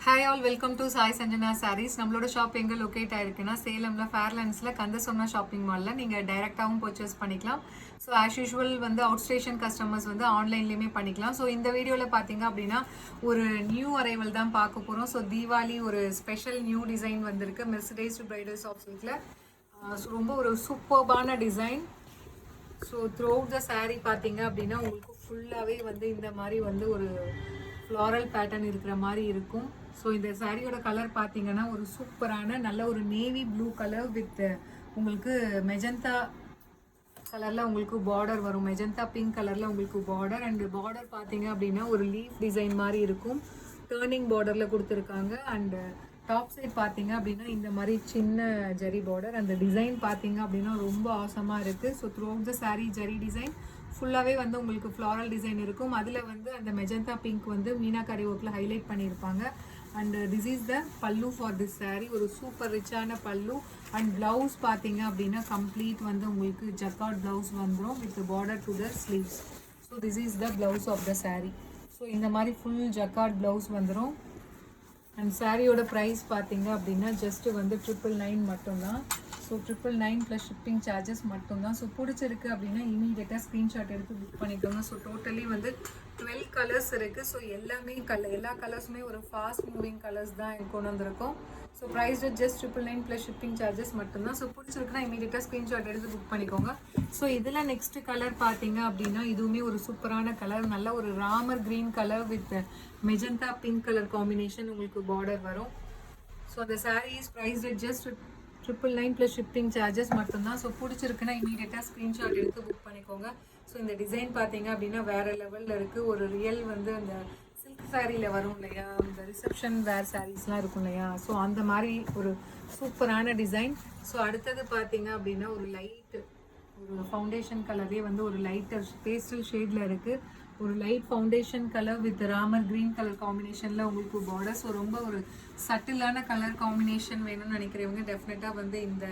Hi all, welcome to Sai Sanjana saris. நம்மளோட shop எங்கே locate ஆயிருக்குன்னா சேலமில் ஃபேர்லேண்ட்ஸில் கந்த சொன்ன ஷாப்பிங் மாலில் நீங்கள் டைரெக்டாகவும் பர்ச்சேஸ் பண்ணிக்கலாம். ஸோ ஆஸ் யூஷுவல் வந்து அவுட் ஸ்டேஷன் கஸ்டமர்ஸ் வந்து ஆன்லைன்லேயுமே பண்ணிக்கலாம். ஸோ இந்த வீடியோவில் பார்த்தீங்க அப்படின்னா ஒரு நியூ அரைவல் தான் பார்க்க போகிறோம். ஸோ தீபாவளி ஒரு ஸ்பெஷல் நியூ டிசைன் வந்திருக்கு மெர்சிடைஸ் பிரைடல்ஸ் ஆஃப் சில்கில். ரொம்ப ஒரு சூப்பர்பான design. So throughout the sari பார்த்தீங்க அப்படின்னா உங்களுக்கு ஃபுல்லாகவே வந்து இந்த மாதிரி வந்து ஒரு ஃப்ளாரல் பேட்டர்ன் இருக்கிற மாதிரி இருக்கும். ஸோ இந்த சாரியோட கலர் பார்த்தீங்கன்னா ஒரு சூப்பரான நல்ல ஒரு நேவி ப்ளூ கலர் வித் உங்களுக்கு மெஜந்தா கலரில் உங்களுக்கு பார்டர் வரும். மெஜந்தா பிங்க் கலரில் உங்களுக்கு பார்டர். அண்ட் பார்டர் பார்த்தீங்க அப்படின்னா ஒரு லீஃப் டிசைன் மாதிரி இருக்கும். டேர்னிங் பார்டரில் கொடுத்துருக்காங்க. அண்டு டாப் சைட் பார்த்தீங்க அப்படின்னா இந்த மாதிரி சின்ன ஜரி பார்டர். அந்த டிசைன் பார்த்தீங்க அப்படின்னா ரொம்ப ஆசமாக இருக்குது. So throughout the sari zari design ஃபுல்லாகவே வந்து உங்களுக்கு ஃப்ளாரல் டிசைன் இருக்கும். அதில் வந்து அந்த மெஜந்தா பிங்க் வந்து மீனாக்காரி ஒர்க்கில் ஹைலைட் பண்ணியிருப்பாங்க. அண்ட் திஸ் இஸ் த பல்லு ஃபார் திஸ் சாரீ. ஒரு சூப்பர் ரிச்சான பல்லு. அண்ட் ப்ளவுஸ் பார்த்தீங்க அப்படின்னா கம்ப்ளீட் வந்து உங்களுக்கு ஜக்கார்ட் ப்ளவுஸ் வந்துடும் with border to the sleeves. So this is the blouse of the sari. So இந்த மாதிரி ஃபுல் ஜக்கார்ட் ப்ளவுஸ் வந்துடும். அண்ட் சாரியோட ப்ரைஸ் பார்த்தீங்க அப்படின்னா ஜஸ்ட்டு வந்து 999 மட்டும்தான். ஸோ 999 ப்ளஸ் ஷிப்பிங் சார்ஜஸ் மட்டும்தான். ஸோ பிடிச்சிருக்கு அப்படின்னா இமீடியட்டாக ஸ்க்ரீன்ஷாட் எடுத்து புக் பண்ணிக்கோங்க. ஸோ டோட்டலி வந்து 12 கலர்ஸ் இருக்குது. ஸோ எல்லாமே எல்லா கலர்ஸுமே ஒரு ஃபாஸ்ட் மூவிங் கலர்ஸ் தான் கொண்டு வந்திருக்கோம். So price just 999 plus shipping charges மட்டும்தான். ஸோ பிடிச்சிருக்குன்னா இமீடியட்டாக ஸ்க்ரீன்ஷாட் எடுத்து புக் பண்ணிக்கோங்க. ஸோ இதில் நெக்ஸ்ட் கலர் பார்த்தீங்க அப்படின்னா இதுவுமே ஒரு சூப்பரான கலர். நல்ல ஒரு Ramar green colour with magenta pink colour combination உங்களுக்கு பார்டர் வரும். ஸோ அந்த sari is price just 999 plus shipping charges மட்டும்தான். ஸோ பிடிச்சிருக்குன்னா இமீடியட்டாக ஸ்க்ரீன்ஷாட் எடுத்து புக் பண்ணிக்கோங்க. ஸோ இந்த டிசைன் பார்த்தீங்க அப்படின்னா வேறு லெவலில் இருக்குது. ஒரு ரியல் வந்து அந்த சில்க் சாரியில் வரும் இல்லையா, இந்த ரிசப்ஷன் வேர் சாரீஸ்லாம் இருக்கும் இல்லையா, ஸோ அந்த மாதிரி ஒரு சூப்பரான டிசைன். ஸோ அடுத்தது பார்த்தீங்க அப்படின்னா ஒரு லைட்டு ஒரு ஃபவுண்டேஷன் கலரே வந்து ஒரு லைட்டர் பேஸ்டல் ஷேடில் இருக்குது. ஒரு light foundation colour with Ramar green colour காம்பினேஷனில் உங்களுக்கு பார்டர். ஸோ ரொம்ப ஒரு சட்டிலான கலர் காம்பினேஷன் வேணும்னு நினைக்கிறவங்க டெஃபினட்டாக வந்து இந்த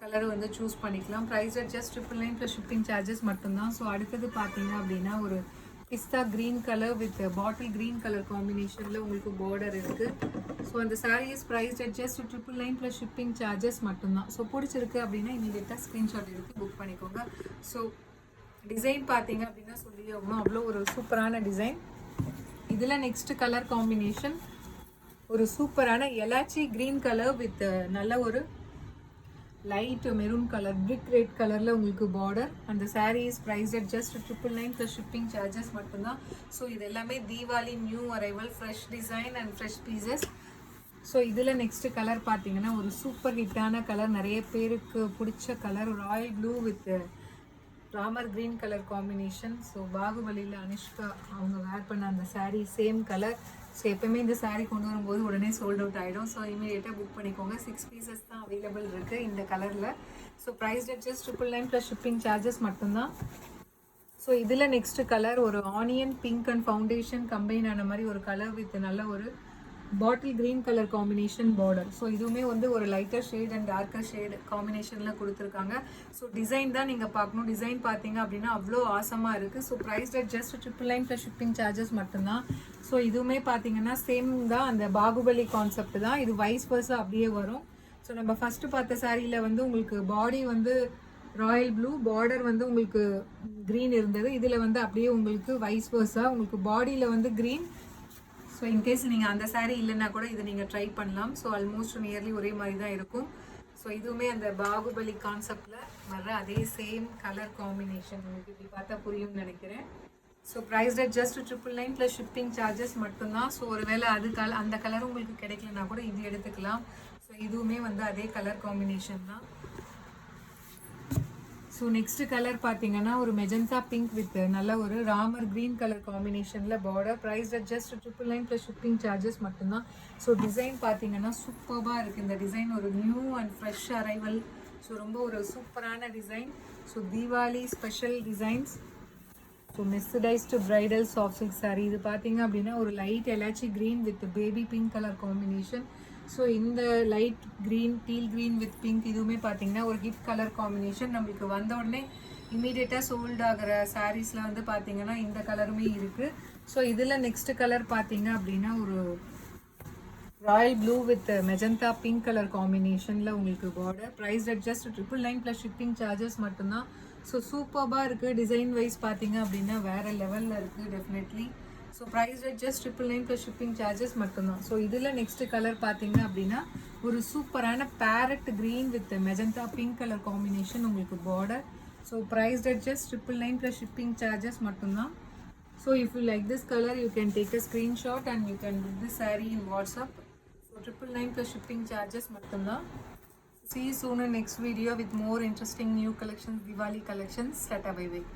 கலர் வந்து சூஸ் பண்ணிக்கலாம். Price just 999 plus shipping charges மட்டும்தான். ஸோ அடுத்தது பார்த்தீங்க அப்படின்னா ஒரு pista green colour with bottle green colour காம்பினேஷனில் உங்களுக்கு பார்டர் இருக்குது. ஸோ அந்த saris price just 999 plus shipping charges மட்டும்தான். ஸோ பிடிச்சிருக்கு அப்படின்னா இமீடியட்டாக ஸ்க்ரீன்ஷாட் எடுத்து புக் பண்ணிக்கோங்க. ஸோ டிசைன் பார்த்தீங்க அப்படின்னா சொல்லி அவ்வளோ ஒரு சூப்பரான டிசைன். இதில் நெக்ஸ்ட் கலர் காம்பினேஷன் ஒரு சூப்பரான எலாச்சி க்ரீன் கலர் வித் நல்ல ஒரு light maroon colour brick red கலரில் உங்களுக்கு பார்டர். அந்த sari is price just 999 plus shipping charges மட்டும்தான். ஸோ இது எல்லாமே Deepavali new arrival fresh design and fresh pieces. So இதில் நெக்ஸ்ட் கலர் பார்த்தீங்கன்னா ஒரு சூப்பர் ஹிட்டான கலர், நிறைய பேருக்கு பிடிச்ச colour, royal blue with Ramar green colour combination. So பாகுபலியில் அனுஷ்கா அவங்க வேர் பண்ண அந்த சாரீ சேம் கலர். ஸோ எப்போவுமே இந்த சாரீ கொண்டு வரும்போது உடனே சோல்ட் அவுட் ஆகிடும். ஸோ இமீடியட்டாக புக் பண்ணிக்கோங்க. 6 பீசஸ் தான் அவைலபிள் இருக்குது இந்த கலரில். So price just 999 plus shipping charges மட்டும்தான். ஸோ இதில் நெக்ஸ்ட் கலர் ஒரு onion pink and foundation combine ஆன மாதிரி ஒரு கலர் வித் நல்ல ஒரு bottle green colour combination border. So இதுவுமே வந்து ஒரு lighter shade and darker shade காம்பினேஷனில் கொடுத்துருக்காங்க. ஸோ டிசைன் தான் நீங்கள் பார்க்கணும். டிசைன் பார்த்தீங்க அப்படின்னா அவ்வளோ ஆசமாக இருக்குது. So price just 999 plus shipping charges மட்டும்தான். ஸோ இதுவுமே பார்த்தீங்கன்னா சேம் தான், அந்த பாகுபலி கான்செப்ட் தான். இது வைஸ் வர்ஸா அப்படியே வரும். ஸோ நம்ம ஃபஸ்ட்டு பார்த்த சாரியில் வந்து உங்களுக்கு பாடி வந்து ராயல் ப்ளூ, பார்டர் வந்து உங்களுக்கு க்ரீன் இருந்தது. இதில் வந்து அப்படியே உங்களுக்கு வைஸ் வர்ஸா உங்களுக்கு பாடியில் வந்து க்ரீன். ஸோ இன்கேஸ் நீங்கள் அந்த சாரீ இல்லைன்னா கூட இதை நீங்கள் ட்ரை பண்ணலாம். ஸோ ஆல்மோஸ்ட் நியர்லி ஒரே மாதிரி தான் இருக்கும். ஸோ இதுவுமே அந்த பாகுபலி கான்செப்டில் வர்ற அதே சேம் கலர் காம்பினேஷன். உங்களுக்கு இப்படி பார்த்தா புரியும்னு நினைக்கிறேன். So price just 999 plus shipping charges மட்டும்தான். ஸோ ஒருவேளை அந்த கலர் உங்களுக்கு கிடைக்கலனா கூட இது எடுத்துக்கலாம். ஸோ இதுவுமே வந்து அதே கலர் காம்பினேஷன் தான். ஸோ நெக்ஸ்ட் கலர் பார்த்தீங்கன்னா ஒரு மெஜந்தா பிங்க் வித் நல்ல ஒரு ராமர் க்ரீன் கலர் காம்பினேஷனில் border. Price just 999 plus shipping charges மட்டும்தான். ஸோ டிசைன் பார்த்தீங்கன்னா சூப்பராக இருக்குது. இந்த டிசைன் ஒரு new and fresh arrival. So ரொம்ப ஒரு சூப்பரான design. So Deepavali special designs. So mercerised bridal soft silk sari. இது பார்த்தீங்க அப்படின்னா ஒரு light elaichi green with baby pink colour combination. So இந்த light green deal green with pink இதுவுமே பார்த்தீங்கன்னா ஒரு ஹிட் கலர் காம்பினேஷன். நம்மளுக்கு வந்த உடனே இமீடியட்டாக சோல்ட் ஆகிற சாரீஸில் வந்து பார்த்தீங்கன்னா இந்த கலருமே இருக்குது. ஸோ இதில் நெக்ஸ்ட் கலர் பார்த்தீங்க அப்படின்னா ஒரு royal blue with magenta pink colour காம்பினேஷனில் உங்களுக்கு border. Price at just 999 plus shipping charges மட்டும்தான். ஸோ சூப்பராக இருக்குது. டிசைன் வைஸ் பார்த்தீங்க அப்படின்னா வேறு லெவலில் இருக்குது definitely. So price at just 999 plus shipping charges மட்டும்தான். ஸோ இதில் நெக்ஸ்ட் கலர் பார்த்தீங்க அப்படின்னா ஒரு சூப்பரான parrot green with magenta pink colour combination உங்களுக்கு border. So price at just 999 plus shipping charges மட்டும்தான். So if you like this color, you can take a screenshot and you can book this saree in WhatsApp. So 999 plus shipping charges mattumda. See you soon in next video with more interesting new collections, Diwali collections. Tata bye bye.